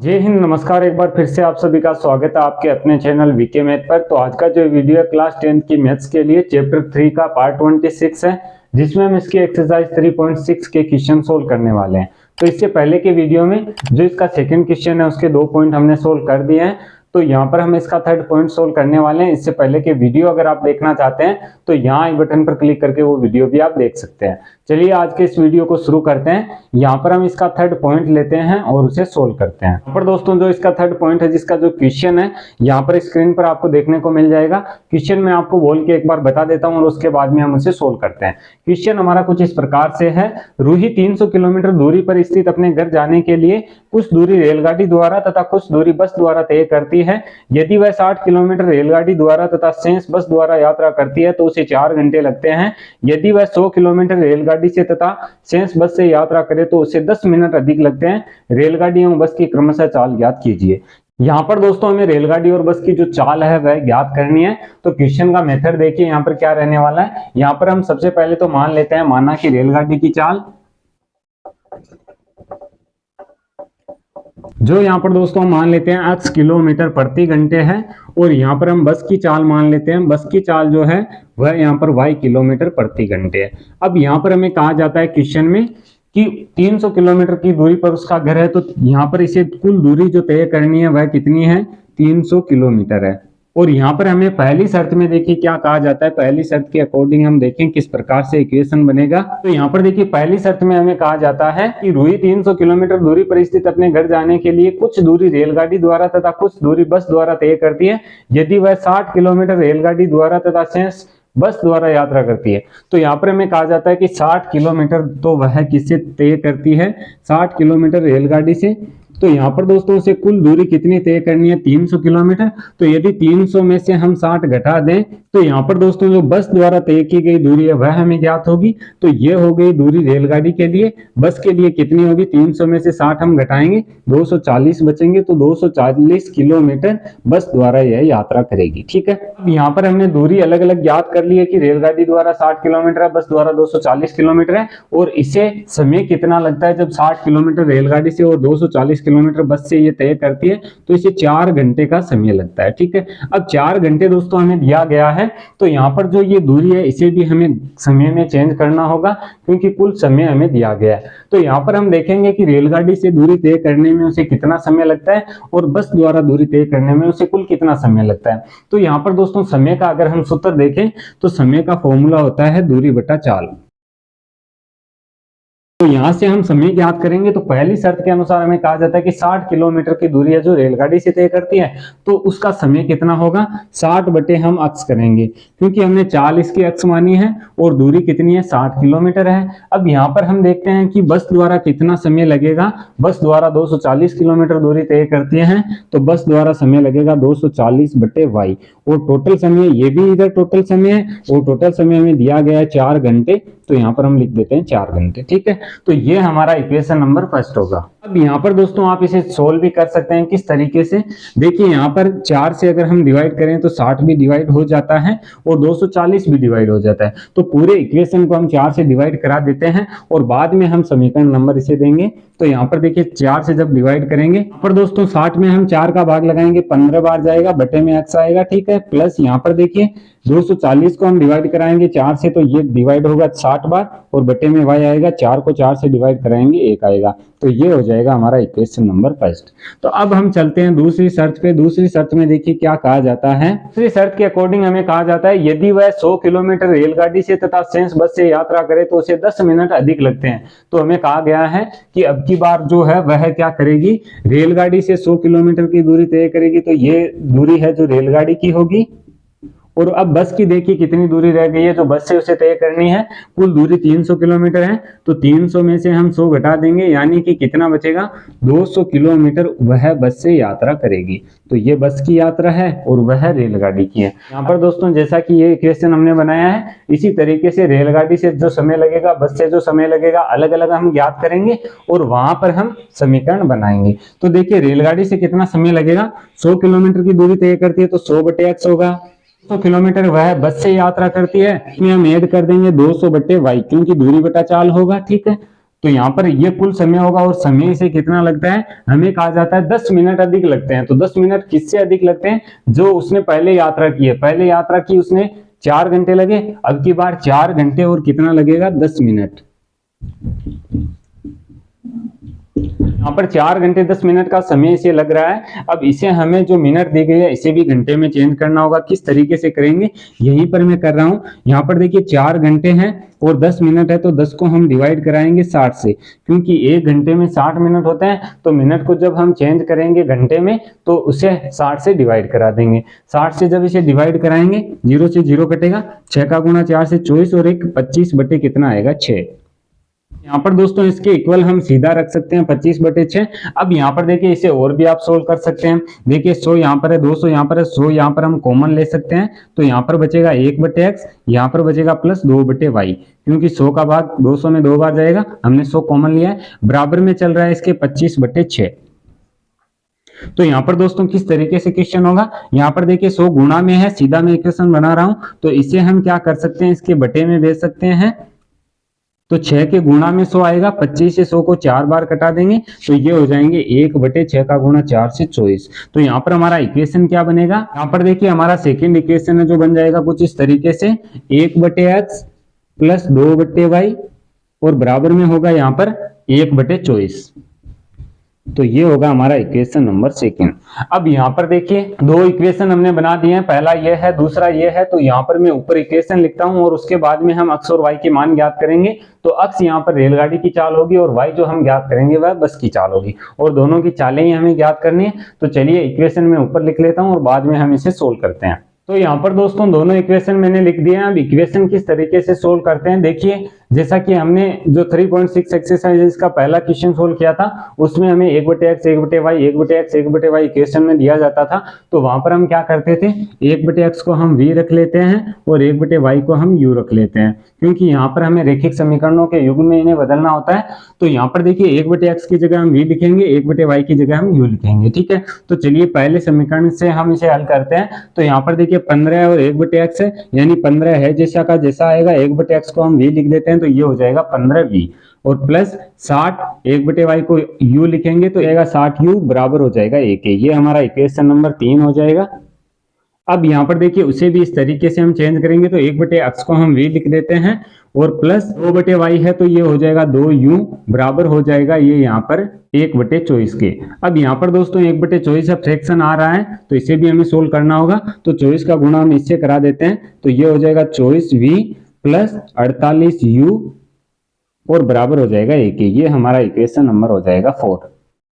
जय हिंद, नमस्कार। एक बार फिर से आप सभी का स्वागत है आपके अपने चैनल वीके मैथ पर। तो आज का जो वीडियो है क्लास 10th की मैथ्स के लिए चैप्टर 3 का पार्ट 26 है, जिसमें हम इसकी एक्सरसाइज 3.6 के क्वेश्चन सोल्व करने वाले हैं। तो इससे पहले के वीडियो में जो इसका सेकंड क्वेश्चन है उसके 2 पॉइंट हमने सोल्व कर दिए हैं। तो यहाँ पर हम इसका थर्ड पॉइंट सोल्व करने वाले हैं। इससे पहले के वीडियो अगर आप देखना चाहते हैं तो यहाँ आई बटन पर क्लिक करके वो वीडियो भी आप देख सकते हैं। चलिए आज के इस वीडियो को शुरू करते हैं। यहाँ पर हम इसका थर्ड पॉइंट लेते हैं और उसे सोल्व करते हैं। यहाँ पर दोस्तों जो इसका थर्ड पॉइंट है, जिसका जो क्वेश्चन है यहाँ पर स्क्रीन पर आपको देखने को मिल जाएगा। क्वेश्चन मैं आपको बोल के एक बार बता देता हूँ और उसके बाद में हम उसे सोल्व करते हैं। क्वेश्चन हमारा कुछ इस प्रकार से है। रूही 300 किलोमीटर दूरी पर स्थित अपने घर जाने के लिए कुछ दूरी रेलगाड़ी द्वारा तथा कुछ दूरी बस द्वारा तय करती है। यदि वह 60 किलोमीटर रेलगाड़ी द्वारा तथा शेष बस द्वारा यात्रा करती है तो उसे 4 घंटे लगते हैं। यदि वह 100 किलोमीटर रेलगाड़ी से तथा शेष बस से यात्रा करे तो उसे 10 मिनट अधिक लगते हैं। रेलगाड़ी एवं बस की क्रमशः चाल ज्ञात कीजिए। यहाँ पर दोस्तों हमें रेलगाड़ी और बस की जो चाल है वह ज्ञात करनी है। तो क्वेश्चन का मेथड देखिए यहाँ पर क्या रहने वाला है। यहाँ पर हम सबसे पहले तो मान लेते हैं, माना कि रेलगाड़ी की चाल जो यहाँ पर दोस्तों मान लेते हैं 8 किलोमीटर प्रति घंटे है, और यहाँ पर हम बस की चाल मान लेते हैं। बस की चाल जो है वह यहाँ पर y किलोमीटर प्रति घंटे है। अब यहाँ पर हमें कहा जाता है क्वेश्चन में कि 300 किलोमीटर की दूरी पर उसका घर है, तो यहाँ पर इसे कुल दूरी जो तय करनी है वह कितनी है, 300 किलोमीटर है। और यहाँ पर हमें पहली शर्त में देखिए क्या कहा जाता है। पहली शर्त के अकॉर्डिंग हम देखें किस प्रकार से इक्वेशन बनेगा। तो यहाँ पर देखिए पहली शर्त में हमें कहा जाता है कि रूही 300 किलोमीटर दूरी पर स्थित अपने घर जाने के लिए कुछ दूरी रेलगाड़ी द्वारा तथा कुछ दूरी बस द्वारा तय करती है। यदि वह 60 किलोमीटर रेलगाड़ी द्वारा तथा शेष बस द्वारा यात्रा करती है, तो यहाँ पर हमें कहा जाता है कि 60 किलोमीटर तो वह किससे तय करती है, 60 किलोमीटर रेलगाड़ी से। तो यहाँ पर दोस्तों उसे कुल दूरी कितनी तय करनी है, 300 किलोमीटर। तो यदि 300 में से हम 60 घटा दें तो यहाँ पर दोस्तों जो बस द्वारा तय की गई दूरी है वह हमें ज्ञात होगी। तो ये हो गई दूरी रेलगाड़ी के लिए। बस के लिए कितनी होगी, 300 में से 60 हम घटाएंगे, 240 बचेंगे। तो 240 किलोमीटर बस द्वारा यह यात्रा करेगी। ठीक है, अब यहाँ पर हमने दूरी अलग अलग ज्ञात कर ली है कि रेलगाड़ी द्वारा 60 किलोमीटर है, बस द्वारा 240 किलोमीटर है। और इसे समय कितना लगता है, जब 60 किलोमीटर रेलगाड़ी से और 240 किलोमीटर बस से ये तय करती है तो इसे 4 घंटे का समय लगता है। ठीक है, अब 4 घंटे दोस्तों हमें दिया गया है। तो यहाँ पर जो ये दूरी है इसे भी हमें समय में चेंज करना होगा, क्योंकि कुल समय हमें दिया गया है। तो यहाँ पर हम देखेंगे कि रेलगाड़ी से दूरी तय करने में उसे कितना समय लगता है और बस द्वारा दूरी तय करने में उसे कुल कितना समय लगता है। तो यहाँ पर दोस्तों समय का अगर हम सूत्र देखें तो समय का फॉर्मूला होता है दूरी बटा चाल। तो यहाँ से हम समय ज्ञात करेंगे। तो पहली शर्त के अनुसार हमें कहा जाता है कि 60 किलोमीटर की दूरी है जो रेलगाड़ी से तय करती है, तो उसका समय कितना होगा, 60 बटे हम अक्स करेंगे, क्योंकि हमने चाल इसकी अक्स मानी है और दूरी कितनी है, 60 किलोमीटर है। अब यहाँ पर हम देखते हैं कि बस द्वारा कितना समय लगेगा। बस द्वारा 240 किलोमीटर दूरी तय करती है, तो बस द्वारा समय लगेगा 240 बटे वाई। और टोटल समय, ये भी इधर टोटल समय है और टोटल समय हमें दिया गया है 4 घंटे। तो यहाँ पर हम लिख देते हैं 4 घंटे। ठीक है, तो ये हमारा इक्वेशन नंबर फर्स्ट होगा। अब यहाँ पर दोस्तों आप इसे सोल्व भी कर सकते हैं। किस तरीके से, देखिए यहाँ पर 4 से अगर हम डिवाइड करें तो 60 भी डिवाइड हो जाता है और 240 भी डिवाइड हो जाता है। तो पूरे इक्वेशन को हम 4 से डिवाइड करा देते हैं और बाद में हम समीकरण नंबर इसे देंगे। तो यहाँ पर देखिए 4 से जब डिवाइड करेंगे पर दोस्तों 60 में हम 4 का भाग लगाएंगे, 15 बार जाएगा, बटे में x आएगा। ठीक है, प्लस यहाँ पर देखिए 240 को हम डिवाइड कराएंगे 4 से, तो ये डिवाइड होगा 60 बार और बटे में y आएगा। 4 को 4 से डिवाइड कराएंगे 1 आएगा। तो ये हो जाएगा हमारा इक्वेशन नंबर फर्स्ट। तो अब हम चलते हैं दूसरी शर्त पे। दूसरी शर्त में देखिए क्या कहा जाता है। दूसरी शर्त के अकॉर्डिंग हमें कहा जाता है यदि वह 100 किलोमीटर रेलगाड़ी से तथा शेष बस से यात्रा करे तो उसे 10 मिनट अधिक लगते हैं। तो हमें कहा गया है कि अब की बार जो है वह क्या करेगी, रेलगाड़ी से 100 किलोमीटर की दूरी तय करेगी। तो ये दूरी है जो रेलगाड़ी की होगी। और अब बस की देखिए कितनी दूरी रह गई है जो बस से उसे तय करनी है। कुल दूरी 300 किलोमीटर है, तो 300 में से हम 100 घटा देंगे, यानी कि कितना बचेगा, 200 किलोमीटर वह बस से यात्रा करेगी। तो ये बस की यात्रा है और वह रेलगाड़ी की है। यहाँ पर दोस्तों जैसा कि ये इक्वेशन हमने बनाया है, इसी तरीके से रेलगाड़ी से जो समय लगेगा, बस से जो समय लगेगा, अलग अलग हम ज्ञात करेंगे और वहां पर हम समीकरण बनाएंगे। तो देखिए रेलगाड़ी से कितना समय लगेगा, 100 किलोमीटर की दूरी तय करती है तो 100 बटे x होगा। 100 किलोमीटर वह बस से यात्रा करती है, इसमें हम ऐड कर देंगे 200 बटे वाई, क्योंकि दूरी बटा चाल होगा। ठीक है, तो यहाँ पर ये कुल समय होगा और समय से कितना लगता है, हमें कहा जाता है 10 मिनट अधिक लगते हैं। तो 10 मिनट किससे अधिक लगते हैं, जो उसने पहले यात्रा की है, पहले यात्रा की उसने 4 घंटे लगे, अब की बार 4 घंटे और कितना लगेगा 10 मिनट। यहाँ पर 4 घंटे 10 मिनट का समय इसे लग रहा है। अब इसे हमें जो मिनट दी गई है इसे भी घंटे में चेंज करना होगा। किस तरीके से करेंगे, यहीं पर मैं कर रहा हूँ। यहाँ पर देखिए 4 घंटे हैं और 10 मिनट है, तो 10 को हम डिवाइड कराएंगे 60 से, क्योंकि 1 घंटे में 60 मिनट होते हैं। तो मिनट को जब हम चेंज करेंगे घंटे में तो उसे 60 से डिवाइड करा देंगे। 60 से जब इसे डिवाइड कराएंगे 0 से 0 कटेगा, 6 का गुणा 4 से 24 और एक 25 बटे कितना आएगा 6। यहाँ पर दोस्तों इसके इक्वल हम सीधा रख सकते हैं 25/6। अब यहाँ पर देखिए इसे और भी आप सोल्व कर सकते हैं। देखिए 100 यहाँ पर है, 200 यहाँ पर है, 100 यहाँ पर हम कॉमन ले सकते हैं। तो यहाँ पर बचेगा 1/x, यहाँ पर बचेगा प्लस 2/y, क्योंकि 100 का भाग 200 में 2 बार जाएगा, हमने 100 कॉमन लिया है। बराबर में चल रहा है इसके 25/6। तो यहाँ पर दोस्तों किस तरीके से क्वेश्चन होगा, यहाँ पर देखिए 100 गुणा में है, सीधा मैं इक्वेशन बना रहा हूं, तो इसे हम क्या कर सकते हैं, इसके बटे में भेज सकते हैं। तो 6 के गुणा में 100 आएगा, 25 से 100 को 4 बार कटा देंगे, तो ये हो जाएंगे 1/6 का गुणा 4 से 24। तो यहाँ पर हमारा इक्वेशन क्या बनेगा, यहाँ पर देखिए हमारा सेकेंड इक्वेशन है जो बन जाएगा कुछ इस तरीके से, 1/x प्लस 2/y और बराबर में होगा यहाँ पर 1/24। तो ये होगा हमारा इक्वेशन नंबर सेकंड। अब यहाँ पर देखिए दो इक्वेशन हमने बना दिए हैं, पहला ये है, दूसरा ये है। तो यहाँ पर मैं ऊपर इक्वेशन लिखता हूँ और उसके बाद में हम अक्स और वाई के मान ज्ञात करेंगे। तो अक्स यहाँ पर रेलगाड़ी की चाल होगी और वाई जो हम ज्ञात करेंगे वह बस की चाल होगी, और दोनों की चालें ही हमें ज्ञात करनी है। तो चलिए इक्वेशन में ऊपर लिख लेता हूँ और बाद में हम इसे सोल्व करते हैं। तो यहाँ पर दोस्तों दोनों इक्वेशन मैंने लिख दिए हैं। अब इक्वेशन किस तरीके से सोल्व करते हैं, देखिए जैसा कि हमने जो 3.6 एक्सरसाइज का पहला क्वेश्चन सोल्व किया था उसमें हमें 1/x 1/y 1/x 1/y equation में दिया जाता था। तो वहां पर हम क्या करते थे, 1/x को हम v रख लेते हैं और 1/y को हम u रख लेते हैं, क्योंकि यहाँ पर हमें रैखिक समीकरणों के युग में इन्हें बदलना होता है। तो यहाँ पर देखिए 1/x की जगह हम v लिखेंगे, 1/y की जगह हम u लिखेंगे, ठीक है। तो चलिए पहले समीकरण से हम इसे हल करते हैं। तो यहाँ पर देखिए 15 और 1/x है, यानी 15 है जैसा का जैसा आएगा, 1/x को हम v लिख देते हैं, तो ये हो जाएगा 15v और प्लस 60 1/y को u लिखेंगे तो आएगा 60u बराबर हो जाएगा 1। ये हमारा इक्वेशन नंबर 3 हो जाएगा। अब यहाँ पर देखिए उसे भी इस तरीके से हम चेंज करेंगे, तो 1/x को हम v लिख देते हैं और प्लस 2/y है, तो ये हो जाएगा 2u बराबर हो जाएगा ये यहाँ पर 1/24 के। अब यहाँ पर दोस्तों 1/24 फ्रैक्शन आ रहा है, तो इसे भी हमें सोल्व करना होगा। तो 24 का गुणा हम इससे करा देते हैं, तो ये हो जाएगा 24v प्लस 48u और बराबर हो जाएगा 1। ये हमारा इक्वेशन नंबर हो जाएगा 4।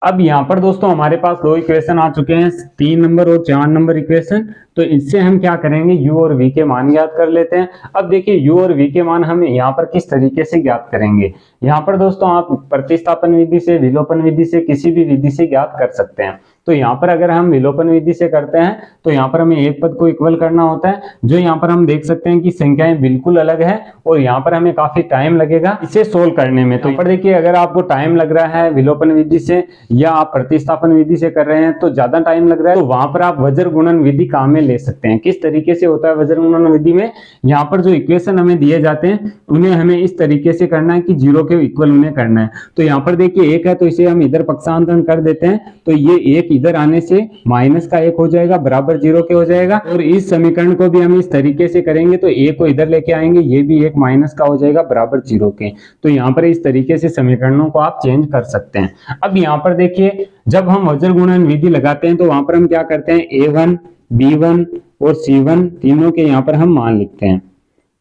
अब यहाँ पर दोस्तों हमारे पास दो इक्वेशन आ चुके हैं, 3 नंबर और 4 नंबर इक्वेशन। तो इससे हम क्या करेंगे, u और v के मान ज्ञात कर लेते हैं। अब देखिए u और v के मान हम यहाँ पर किस तरीके से ज्ञात करेंगे। यहाँ पर दोस्तों आप प्रतिस्थापन विधि से, विलोपन विधि से, किसी भी विधि से ज्ञात कर सकते हैं। तो यहाँ पर अगर हम विलोपन विधि से करते हैं तो यहाँ पर हमें एक पद को इक्वल करना होता है, जो यहाँ पर हम देख सकते हैं कि संख्याएं बिल्कुल अलग है और यहाँ पर हमें काफी टाइम लगेगा इसे सोल्व करने में। तो यहाँ पर देखिए अगर आपको टाइम लग रहा है विलोपन विधि से या आप प्रतिस्थापन विधि से कर रहे हैं तो ज्यादा टाइम लग रहा है, तो वहां पर आप वज्र गुणन विधि काम में ले सकते हैं। किस तरीके से होता है वज्र गुणन विधि में, यहाँ पर जो इक्वेशन हमें दिए जाते हैं उन्हें हमें इस तरीके से करना है कि 0 के इक्वल उन्हें करना है। तो यहाँ पर देखिए 1 है, तो इसे हम इधर पक्षांतरण कर देते हैं, तो ये 1 इधर आने से माइनस का 1 हो जाएगा, बराबर 0 के हो जाएगा। और इस समीकरण को भी हम इस तरीके से करेंगे, तो 1 को इधर लेके आएंगे, ये भी 1 माइनस का हो जाएगा, बराबर 0 के। तो यहाँ पर इस तरीके से समीकरणों को आप चेंज कर सकते हैं। अब यहाँ पर देखिए जब हम वज्र गुणन विधि लगाते हैं तो वहां पर हम क्या करते हैं, a1 b1 और c1 तीनों के यहाँ पर हम मान लिखते हैं।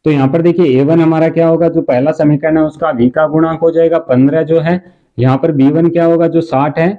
तो यहाँ पर देखिए a1 हमारा क्या होगा, जो पहला समीकरण है उसका v का गुणांक हो जाएगा 15 जो है, यहाँ पर b1 क्या होगा जो 60 है,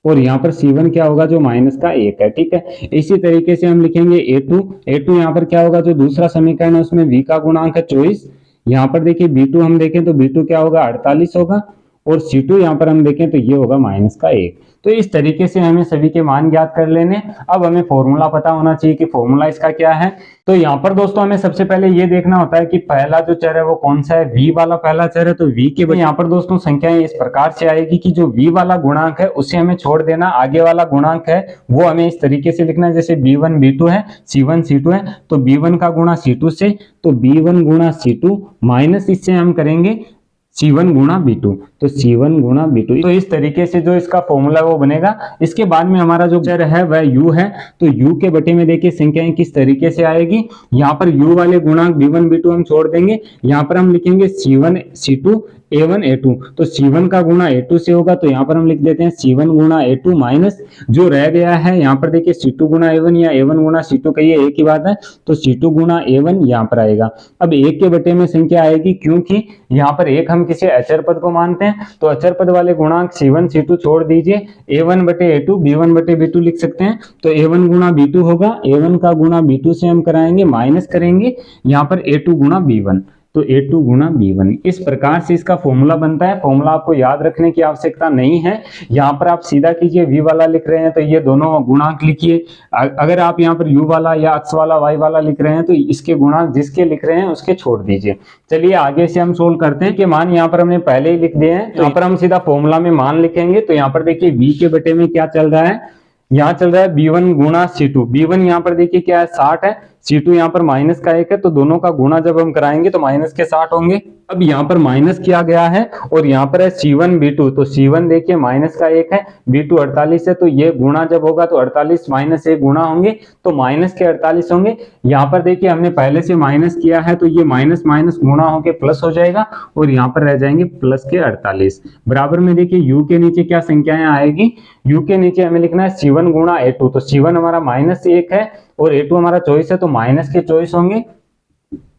और यहाँ पर c1 क्या होगा जो माइनस का 1 है, ठीक है। इसी तरीके से हम लिखेंगे a2 यहाँ पर क्या होगा, जो दूसरा समीकरण है उसमें v का गुणांक है 24। यहाँ पर देखिए b2 हम देखें तो b2 क्या होगा 48 होगा, और C2 यहाँ पर हम देखें तो ये होगा माइनस का 1। तो इस तरीके से हमें सभी के मान ज्ञात कर लेने। अब हमें फॉर्मूला पता होना चाहिए कि फॉर्मूला इसका क्या है। तो यहाँ पर दोस्तों हमें सबसे पहले ये देखना होता है कि पहला जो चर है वो कौन सा है, v वाला पहला चर है। तो v के यहाँ पर दोस्तों संख्याएं इस प्रकार से आएगी कि जो v वाला गुणांक है उसे हमें छोड़ देना, आगे वाला गुणांक है वो हमें इस तरीके से लिखना है, जैसे b1 b2 है, c1 c2 है, तो b1 का गुणा c2 से, तो b1 गुणा c2 माइनस इससे हम करेंगे C1 गुणा B2, तो C1 गुणा B2। तो इस तरीके से जो इसका फॉर्मूला वो बनेगा। इसके बाद में हमारा जो चर है वह U है, तो U के बटे में देखिए संख्याएं किस तरीके से आएगी। यहाँ पर U वाले गुणांक B1 B2 हम छोड़ देंगे, यहाँ पर हम लिखेंगे C1 C2 A1 A2, तो C1 का गुणा A2 से होगा, तो यहाँ पर हम लिख देते हैं C1 गुणा A2 माइनस जो रह गया है यहाँ पर देखिए C2 गुणा A1 या A1 गुणा C2 का ये एक ही बात है, तो C2 गुणा A1 यहाँ पर आएगा। अब एक के बटे में संख्या आएगी क्योंकि यहाँ पर एक हम किसी अचर पद को मानते हैं, तो अचर पद वाले गुणांक C1 C2 छोड़ दीजिए, A1 बटे A2 B1 बटे B2 लिख सकते हैं, तो A1 गुणा B2 होगा, A1 का गुणा B2 से हम कराएंगे माइनस करेंगे यहाँ पर A2 गुणा B1, तो A2 गुणा B1। इस प्रकार से इसका फॉर्मूला बनता है। फॉर्मूला आपको याद रखने की आवश्यकता नहीं है, यहाँ पर आप सीधा कीजिए, V वाला लिख रहे हैं तो ये दोनों गुणांक लिखिए। अगर आप यहाँ पर U वाला या X वाला Y वाला लिख रहे हैं तो इसके गुणांक जिसके लिख रहे हैं उसके छोड़ दीजिए। चलिए आगे से हम सोल्व करते हैं कि मान यहाँ पर हमने पहले ही लिख दिए हैं, तो यहाँ पर हम सीधा फॉर्मूला में मान लिखेंगे। तो यहाँ पर देखिए V के बटे में क्या चल रहा है, यहाँ चल रहा है B1 गुणा C2। B1 यहाँ पर देखिए क्या है 60 है, C2 यहाँ पर माइनस का 1 है, तो दोनों का गुणा जब हम कराएंगे तो माइनस के 60 होंगे। अब यहाँ पर माइनस किया गया है और यहाँ पर है C1 B2, तो C1 देखिए माइनस का 1 है, B2 48 है, तो ये गुणा जब होगा तो 48 माइनस 1 गुणा होंगे तो माइनस के 48 होंगे। यहाँ पर देखिए हमने पहले से माइनस किया है तो ये माइनस माइनस गुणा होके प्लस हो जाएगा और यहाँ पर रह जाएंगे प्लस के 48। बराबर में देखिए U के नीचे क्या संख्याएं आएगी, U के नीचे हमें लिखना है C1 गुणा A2, तो C1 हमारा माइनस 1 है और A2 हमारा 24 है, तो माइनस के 24 होंगे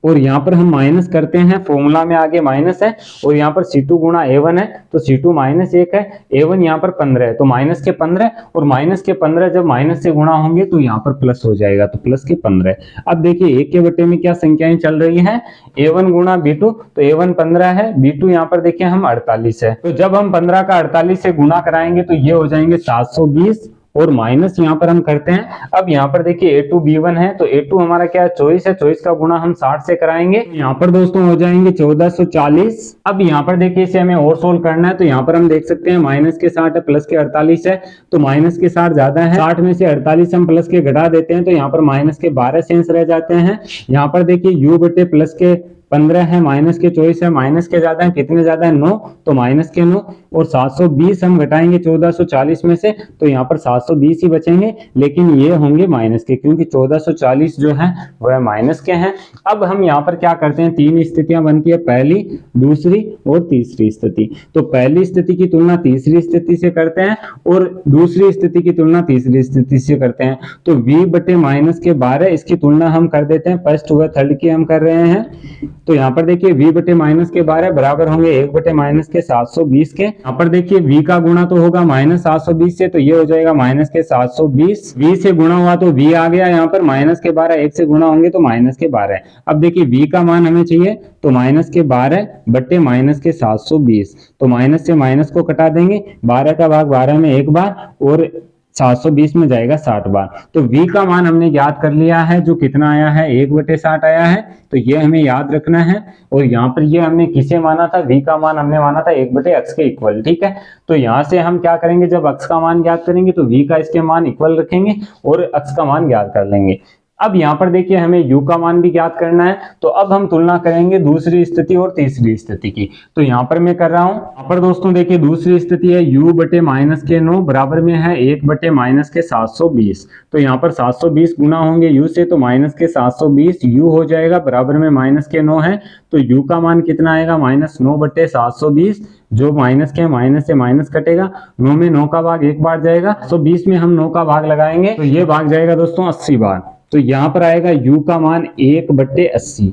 और यहाँ पर हम माइनस करते हैं, फॉर्मूला में आगे माइनस है और यहाँ पर C2 गुणा A1 है, तो C2 माइनस 1 है, A1 यहाँ पर 15 है, तो माइनस के 15 और माइनस के 15 जब माइनस से गुणा होंगे तो यहाँ पर प्लस हो जाएगा, तो प्लस के 15। अब देखिए एक के बटे में क्या संख्याएं चल रही हैं, A1 गुणा B2, तो A1 15 है, B2 यहाँ पर देखिए हम 48 है, तो जब हम 15 का 48 से गुणा कराएंगे तो ये हो जाएंगे 720 और माइनस यहाँ पर हम करते हैं। अब यहाँ पर देखिए A2 B1 है, तो A2 हमारा क्या है 24 है, 24 का गुणा हम 60 से कराएंगे, यहाँ पर दोस्तों हो जाएंगे 1440। अब यहाँ पर देखिए इसे हमें और सोल्व करना है, तो यहाँ पर हम देख सकते हैं माइनस के 60 है प्लस के 48 है, तो माइनस के 60 ज्यादा है, 60 में से 48 हम प्लस के घटा देते हैं तो यहाँ पर माइनस के 12 शेष रह जाते हैं। यहाँ पर देखिए U बटे प्लस के 15 है, माइनस के 24 है, माइनस के ज्यादा है, कितने ज्यादा है 9, तो माइनस के 9 और 720 हम घटाएंगे 1440 में से, तो यहाँ पर 720 ही बचेंगे, लेकिन ये होंगे माइनस के क्योंकि 1440 जो है वह माइनस के हैं। अब हम यहाँ पर क्या करते हैं, तीन स्थितियां बनती है, पहली, दूसरी और तीसरी स्थिति। तो पहली स्थिति की तुलना तीसरी स्थिति से करते हैं और दूसरी स्थिति की तुलना तीसरी स्थिति से करते हैं। तो V बटे माइनस के 12 इसकी तुलना हम कर देते हैं, फर्स्ट व थर्ड की हम कर रहे हैं। तो यहाँ पर देखिए V बटे माइनस के 12 बराबर होंगे 1 बटे माइनस के 720 के। यहाँ पर देखिए V का गुणा तो होगा माइनस 720 से, तो ये हो जाएगा माइनस के 720, V से गुणा हुआ तो V आ गया, यहाँ पर माइनस के 12 1 से गुणा होंगे तो माइनस के 12। अब देखिए V का मान हमें चाहिए, तो माइनस के 12 बटे माइनस के 720, तो माइनस से माइनस को कटा देंगे, 12 का भाग 12 में एक बार और 720 में जाएगा 60 बार। तो V का मान हमने याद कर लिया है, जो कितना आया है 1 बटे 60 आया है, तो ये हमें याद रखना है। और यहाँ पर ये हमने किसे माना था, V का मान हमने माना था 1 बटे x के इक्वल, ठीक है। तो यहाँ से हम क्या करेंगे, जब x का मान ज्ञात करेंगे तो V का इसके मान इक्वल रखेंगे और x का मान ज्ञात कर लेंगे। अब यहाँ पर देखिए हमें U का मान भी ज्ञात करना है, तो अब हम तुलना करेंगे दूसरी स्थिति और तीसरी स्थिति की। तो यहाँ पर मैं कर रहा हूँ, यहाँ पर दोस्तों देखिए दूसरी स्थिति है U बटे माइनस के 9 बराबर में है 1 बटे माइनस के 720। तो यहाँ पर 720 गुना होंगे U से, तो माइनस के 720 U हो जाएगा, बराबर में माइनस के 9 है, तो U का मान कितना आएगा, माइनस 9 बटे 720, जो माइनस के माइनस से माइनस कटेगा, 9 में 9 का भाग एक बार जाएगा, 120 में हम 9 का भाग लगाएंगे तो ये भाग जाएगा दोस्तों 80 बार। तो यहाँ पर आएगा U का मान 1 बटे 80।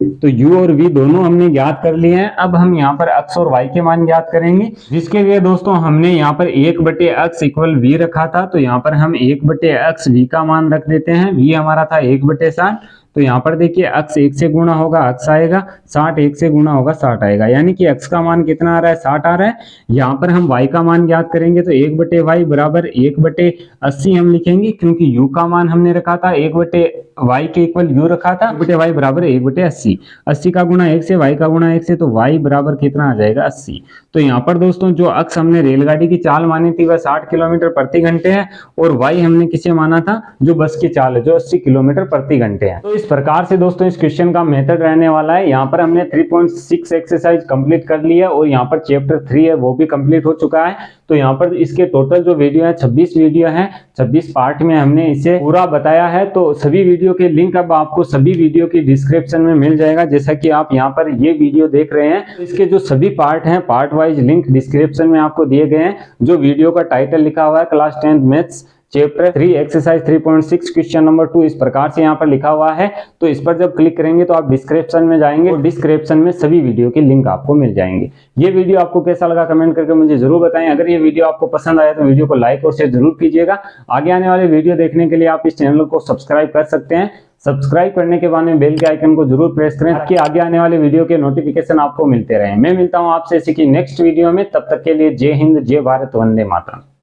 तो U और V दोनों हमने ज्ञात कर लिए हैं। अब हम यहाँ पर x और y के मान ज्ञात करेंगे, जिसके लिए दोस्तों हमने यहाँ पर 1 बटे x इक्वल V रखा था, तो यहाँ पर हम 1 बटे x V का मान रख देते हैं। V हमारा था 1 बटे 60, तो यहाँ पर देखिए x 1 से गुणा होगा x आएगा, 60 1 से गुणा होगा 60 आएगा, यानी कि x का मान कितना आ रहा है 60 आ रहा है। यहाँ पर हम y का मान ज्ञात करेंगे, तो 1 बटे y बराबर 1 बटे 80 हम लिखेंगे, क्योंकि u का मान हमने रखा था 1 बटे y के इक्वल u रखा था, 1 बटे y बराबर 1 बटे 80, 80 का गुणा 1 से, y का गुणा 1 से, तो y बराबर कितना आ जाएगा 80। तो यहाँ पर दोस्तों जो अक्ष हमने रेलगाड़ी की चाल मानी थी वह 60 किलोमीटर प्रति घंटे है और y हमने किसे माना था, जो बस की चाल है जो 80 किलोमीटर प्रति घंटे है। तो इस प्रकार से दोस्तों इस क्वेश्चन का मेथड रहने वाला है। यहाँ पर हमने 3.6 एक्सरसाइज कंप्लीट कर ली है और यहाँ पर चैप्टर 3 है वो भी कंप्लीट हो चुका है। तो यहाँ पर इसके टोटल जो वीडियो है 26 वीडियो है, 26 पार्ट में हमने इसे पूरा बताया है। तो सभी वीडियो के लिंक अब आपको सभी वीडियो की डिस्क्रिप्शन में मिल जाएगा। जैसा कि आप यहाँ पर ये वीडियो देख रहे हैं, तो इसके जो सभी पार्ट हैं पार्ट वाइज लिंक डिस्क्रिप्शन में आपको दिए गए हैं। जो वीडियो का टाइटल लिखा हुआ है class 10th maths chapter 3 exercise 3.6 question number 2 इस प्रकार से यहाँ पर लिखा हुआ है। तो इस पर जब क्लिक करेंगे तो आप डिस्क्रिप्शन में जाएंगे और डिस्क्रिप्शन में सभी वीडियो के लिंक आपको मिल जाएंगे। ये वीडियो आपको कैसा लगा कमेंट करके मुझे जरूर बताएं। अगर ये वीडियो आपको पसंद आया तो वीडियो को लाइक और शेयर जरूर कीजिएगा। आगे आने वाले वीडियो देखने के लिए आप इस चैनल को सब्सक्राइब कर सकते हैं। सब्सक्राइब करने के बाद में बेल के आइकन को जरूर प्रेस करें ताकि आगे आने वाले वीडियो के नोटिफिकेशन आपको मिलते रहें। मैं मिलता हूं आपसे इसी की नेक्स्ट वीडियो में, तब तक के लिए जय हिंद, जय भारत, वंदे मातरम।